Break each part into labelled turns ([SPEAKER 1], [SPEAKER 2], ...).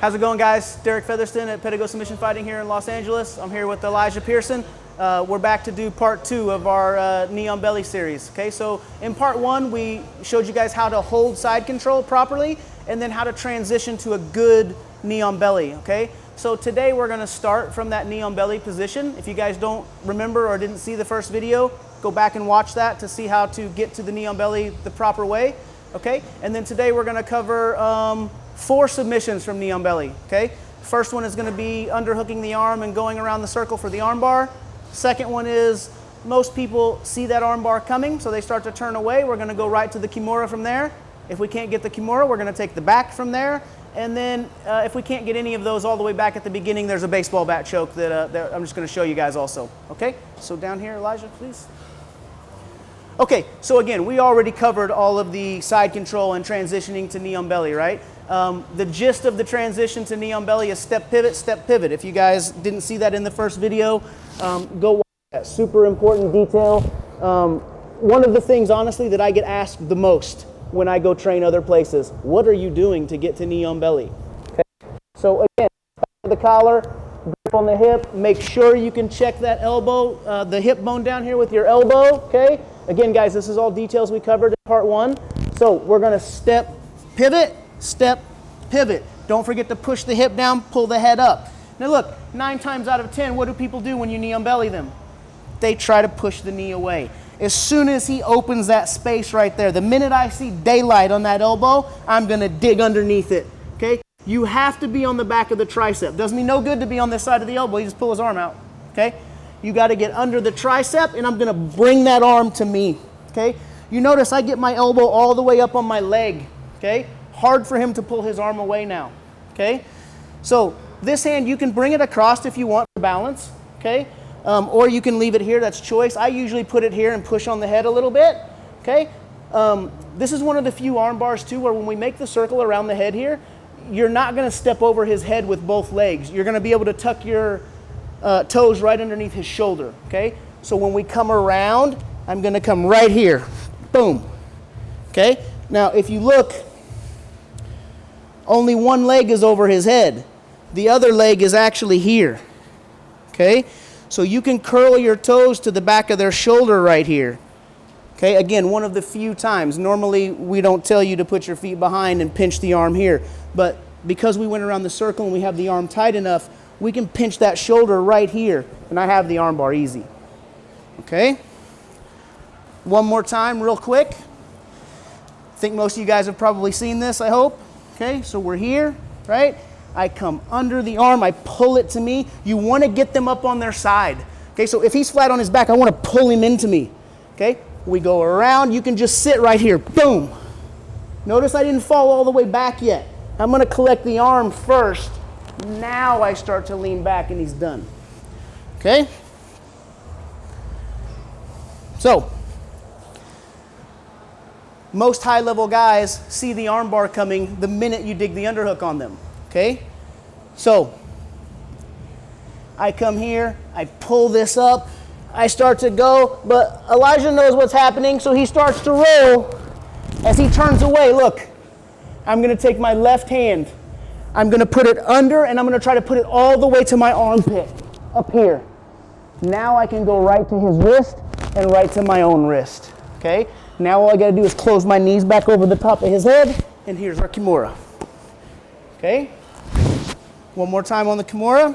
[SPEAKER 1] How's it going, guys? Derek Featherston at Pedigo Submission Fighting here in Los Angeles. I'm here with Elijah Pearson. We're back to do part 2 of our knee on belly series. Okay, so in part 1, we showed you guys how to hold side control properly and then how to transition to a good knee on belly. Okay, so today we're going to start from that knee on belly position. If you guys don't remember or didn't see the first video, go back and watch that to see how to get to the knee on belly the proper way. Okay, and then today we're going to cover 4 submissions from knee on belly. Okay, first one is going to be underhooking the arm and going around the circle for the arm bar. Second one is most people see that arm bar coming, so they start to turn away. We're going to go right to the Kimura from there. If we can't get the Kimura, we're going to take the back from there. And then if we can't get any of those all the way back at the beginning, there's a baseball bat choke that I'm just going to show you guys also. Okay, so down here, Elijah, please. Okay, so again, we already covered all of the side control and transitioning to knee on belly, right? The gist of the transition to knee on belly is step pivot, step pivot. If you guys didn't see that in the first video, go watch that. Super important detail. One of the things, honestly, that I get asked the most when I go train other places, what are you doing to get to knee on belly? Okay. So again, the collar, grip on the hip, make sure you can check that elbow, the hip bone down here with your elbow, okay? Again, guys, this is all details we covered in part 1. So we're gonna step, pivot, step, pivot. Don't forget to push the hip down, pull the head up. Now look, 9 times out of 10, what do people do when you knee on belly them? They try to push the knee away. As soon as he opens that space right there, the minute I see daylight on that elbow, I'm gonna dig underneath it, okay? You have to be on the back of the tricep. Does me no good to be on this side of the elbow, you just pull his arm out, okay? You gotta get under the tricep and I'm gonna bring that arm to me, okay? You notice I get my elbow all the way up on my leg, okay? Hard for him to pull his arm away now, okay? So this hand, you can bring it across if you want for balance, okay? Or you can leave it here, that's choice. I usually put it here and push on the head a little bit, okay? This is one of the few arm bars too where when we make the circle around the head here, you're not gonna step over his head with both legs. You're gonna be able to tuck your toes right underneath his shoulder, okay? So when we come around, I'm gonna come right here, boom, okay? Now if you look, only one leg is over his head. The other leg is actually here, okay? So you can curl your toes to the back of their shoulder right here, okay? Again, one of the few times. Normally we don't tell you to put your feet behind and pinch the arm here, but because we went around the circle and we have the arm tight enough, we can pinch that shoulder right here, and I have the arm bar easy, okay? One more time real quick. I think most of you guys have probably seen this, I hope. Okay, so we're here, right? I come under the arm, I pull it to me. You want to get them up on their side. Okay, so if he's flat on his back, I want to pull him into me. Okay, we go around, you can just sit right here, boom. Notice I didn't fall all the way back yet. I'm going to collect the arm first. Now I start to lean back and he's done. Okay? So, most high-level guys see the arm bar coming the minute you dig the underhook on them, okay? So, I come here, I pull this up, I start to go, but Elijah knows what's happening, so he starts to roll. As he turns away, look, I'm gonna take my left hand, I'm gonna put it under, and I'm gonna try to put it all the way to my armpit, up here. Now I can go right to his wrist and right to my own wrist, okay? Now all I gotta do is close my knees back over the top of his head, and here's our Kimura. Okay? One more time on the Kimura.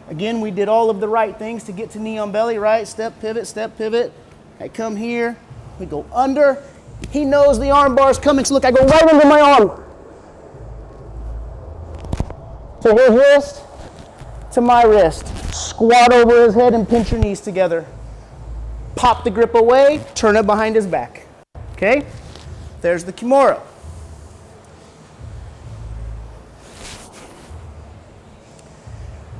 [SPEAKER 1] Again, we did all of the right things to get to knee on belly, right? Step, pivot, step, pivot. I come here, we go under. He knows the arm bar's coming, so look, I go right under my arm. To his wrist, to my wrist. Squat over his head and pinch your knees together. Pop the grip away, turn it behind his back. Okay? There's the Kimura.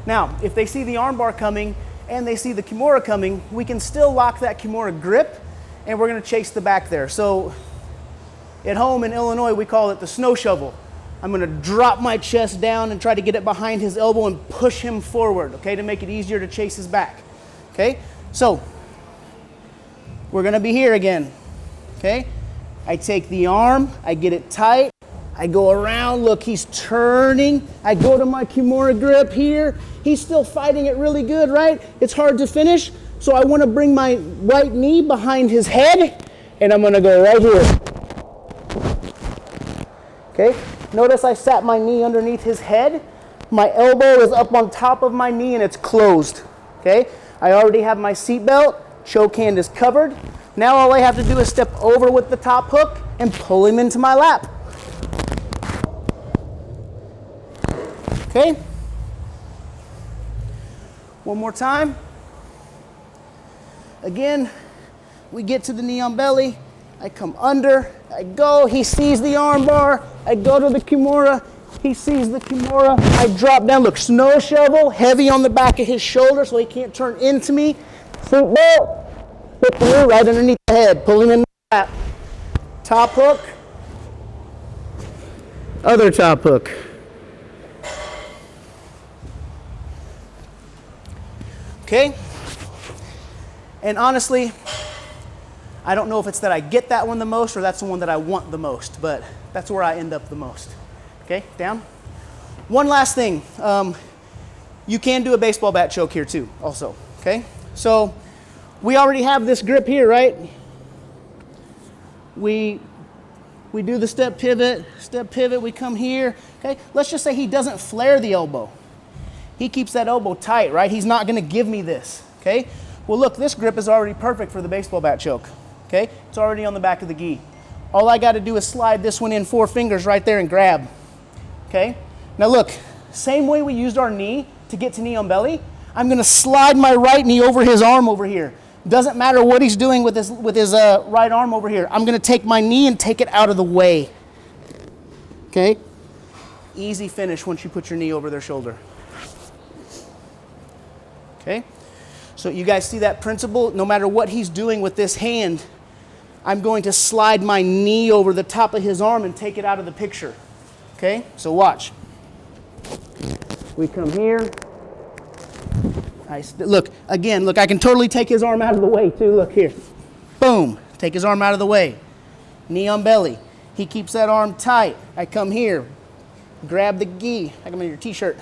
[SPEAKER 1] Now, if they see the arm bar coming and they see the Kimura coming, we can still lock that Kimura grip and we're going to chase the back there. So at home in Illinois, we call it the snow shovel. I'm going to drop my chest down and try to get it behind his elbow and push him forward, okay, to make it easier to chase his back. Okay? So we're going to be here again, okay? I take the arm, I get it tight, I go around, look, he's turning. I go to my Kimura grip here. He's still fighting it really good, right? It's hard to finish. So I want to bring my right knee behind his head, and I'm going to go right here. Okay, notice I sat my knee underneath his head. My elbow is up on top of my knee and it's closed. Okay, I already have my seat belt. Choke hand is covered. Now all I have to do is step over with the top hook and pull him into my lap. Okay, one more time. Again, we get to the knee on belly. I come under, I go, he sees the arm bar. I go to the Kimura, he sees the Kimura. I drop down, look, snow shovel, heavy on the back of his shoulder so he can't turn into me. Seat belt, put the knee right underneath the head, pull him in the lap. Top hook, other top hook. Okay? And honestly, I don't know if it's that I get that one the most or that's the one that I want the most, but that's where I end up the most. Okay, down. One last thing. You can do a baseball bat choke here too, also. Okay, so we already have this grip here, right? We do the step pivot, we come here. Okay, let's just say he doesn't flare the elbow. He keeps that elbow tight, right? He's not going to give me this. Okay, well look, this grip is already perfect for the baseball bat choke. Okay, it's already on the back of the gi. All I got to do is slide this one in 4 fingers right there and grab. Okay, now look, same way we used our knee to get to knee on belly, I'm going to slide my right knee over his arm over here. Doesn't matter what he's doing with his right arm over here. I'm going to take my knee and take it out of the way. Okay, easy finish once you put your knee over their shoulder. Okay, so you guys see that principle? No matter what he's doing with this hand, I'm going to slide my knee over the top of his arm and take it out of the picture. Okay, so watch. We come here. Look, again, look, I can totally take his arm out of the way too. Look here. Boom, take his arm out of the way. Knee on belly. He keeps that arm tight. I come here, grab the gi. I come in your t-shirt.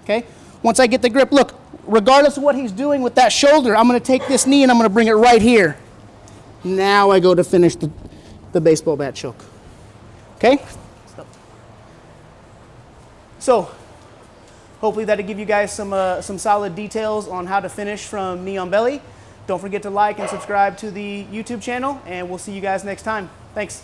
[SPEAKER 1] Okay, once I get the grip, look, regardless of what he's doing with that shoulder, I'm going to take this knee and I'm going to bring it right here. Now I go to finish the baseball bat choke. Okay? So, hopefully that'll give you guys some solid details on how to finish from knee on belly. Don't forget to like and subscribe to the YouTube channel, and we'll see you guys next time. Thanks.